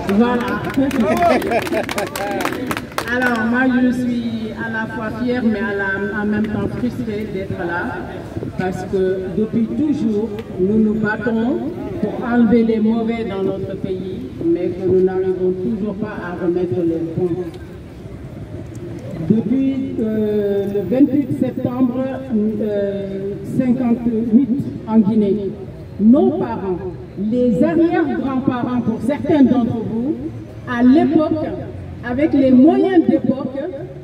Voilà. Alors, moi, je suis à la fois fière, mais en même temps frustrée d'être là, parce que depuis toujours, nous nous battons pour enlever les mauvais dans notre pays, mais que nous n'arrivons toujours pas à remettre les bons. Depuis le 28 septembre 58 en Guinée, nos parents, les arrière-grands-parents pour certains d'entre vous, à l'époque, avec les moyens d'époque,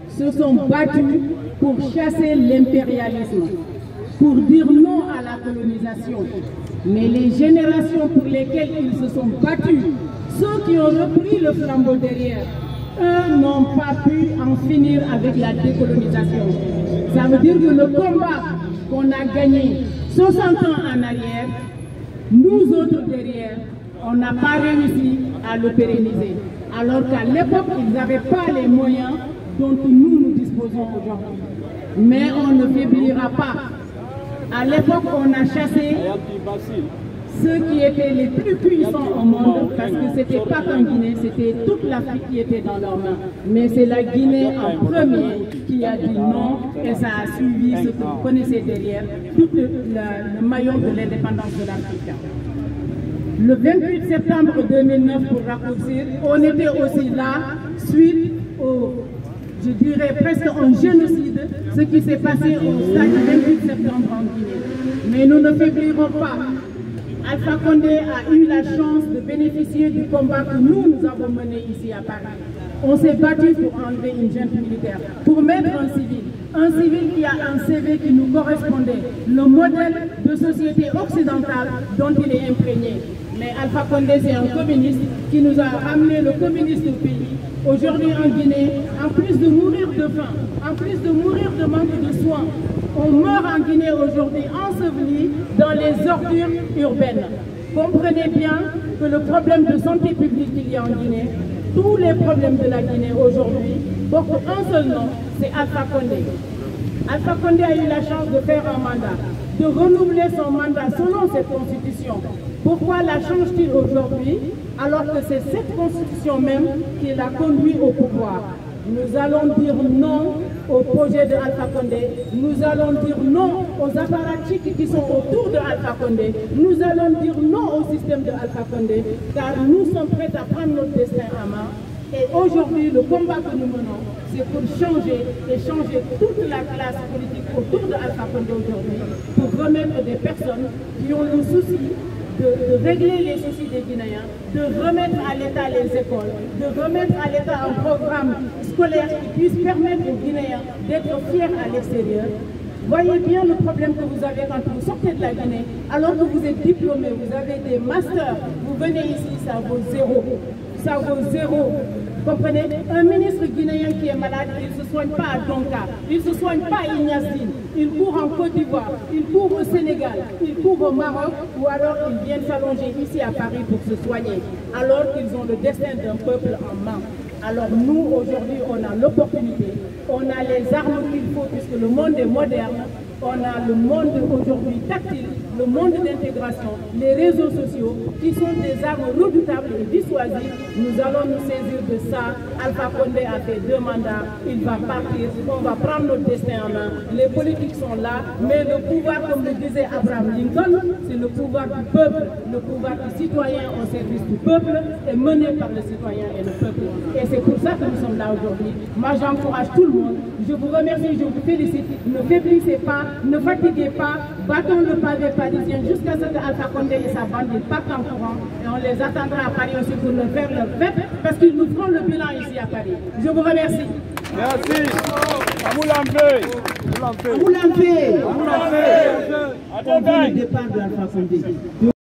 se sont battus pour chasser l'impérialisme, pour dire non à la colonisation. Mais les générations pour lesquelles ils se sont battus, ceux qui ont repris le flambeau derrière, eux n'ont pas pu en finir avec la décolonisation. Ça veut dire que le combat qu'on a gagné 60 ans en arrière, nous autres derrière, on n'a pas réussi à le pérenniser. Alors qu'à l'époque, ils n'avaient pas les moyens dont nous disposons aujourd'hui. Mais on ne faiblira pas. À l'époque, on a chassé ceux qui étaient les plus puissants au monde, parce que ce n'était pas qu'en Guinée, c'était toute l'Afrique qui était dans leurs mains. Mais c'est la Guinée en premier qui a dit non, et ça a suivi ce que vous connaissez derrière, tout le maillon de l'indépendance de l'Afrique. Le 28 septembre 2009, pour raccourcir, on était aussi là, suite au, je dirais presque un génocide, ce qui s'est passé au stade du 28 septembre en Guinée. Mais nous ne faiblirons pas. Alpha Condé a eu la chance de bénéficier du combat que nous avons mené ici à Paris. On s'est battu pour enlever une junte militaire, pour mettre un civil qui a un CV qui nous correspondait, le modèle de société occidentale dont il est imprégné. Mais Alpha Condé, c'est un communiste qui nous a ramené le communisme au pays. Aujourd'hui en Guinée, en plus de mourir de faim, en plus de mourir de manque de soins, on meurt en Guinée aujourd'hui enseveli dans les ordures urbaines. Comprenez bien que le problème de santé publique qu'il y a en Guinée, tous les problèmes de la Guinée aujourd'hui portent un seul nom, c'est Alpha Condé. Alpha Condé a eu la chance de faire un mandat, de renouveler son mandat selon cette constitution. Pourquoi la change-t-il aujourd'hui alors que c'est cette constitution même qui l'a conduit au pouvoir? Nous allons dire non au projet de Alpha Condé, nous allons dire non aux apparatchiks qui sont autour de Alpha Condé, nous allons dire non au système de Alpha Condé, car nous sommes prêts à prendre notre destin en main. Et aujourd'hui, le combat que nous menons, c'est pour changer et changer toute la classe politique autour de Alpha Condé aujourd'hui, pour remettre des personnes qui ont le souci de régler les soucis des Guinéens, de remettre à l'État les écoles, de remettre à l'État un programme scolaire qui puisse permettre aux Guinéens d'être fiers à l'extérieur. Voyez bien le problème que vous avez quand vous sortez de la Guinée, alors que vous êtes diplômé, vous avez des masters, vous venez ici, ça vaut zéro. Ça vaut zéro. Comprenez? Un ministre guinéen qui est malade, il ne se soigne pas à Donka, il ne se soigne pas à Ignasine, il court en Côte d'Ivoire, il court au Sénégal, il court au Maroc, ou alors ils viennent s'allonger ici à Paris pour se soigner, alors qu'ils ont le destin d'un peuple en main. Alors nous, aujourd'hui, on a l'opportunité, on a les armes qu'il faut, puisque le monde est moderne, on a le monde aujourd'hui tactile, le monde d'intégration, les réseaux sociaux, qui sont des armes redoutables et dissuasives. Nous allons nous saisir de ça. Alpha Condé a fait 2 mandats, il va partir, on va prendre notre destin en main. Les politiques sont là, mais le pouvoir, comme le disait Abraham Lincoln, c'est le pouvoir du peuple, le pouvoir du citoyen au service du peuple est mené par le citoyen et le peuple. Et c'est pour ça que nous sommes là aujourd'hui. Moi, j'encourage tout le monde. Je vous remercie, je vous félicite. Ne faiblissez pas, ne fatiguez pas, battons le pavé parisien jusqu'à ce que Alpha Condé et sa bande partent en courant. Et on les attendra à Paris aussi pour le faire leur fête, parce qu'ils nous feront le bilan ici à Paris. Je vous remercie. Merci. Amoulambe. Amoulambe. Amoulambe. On veut le départ de Alpha Condé.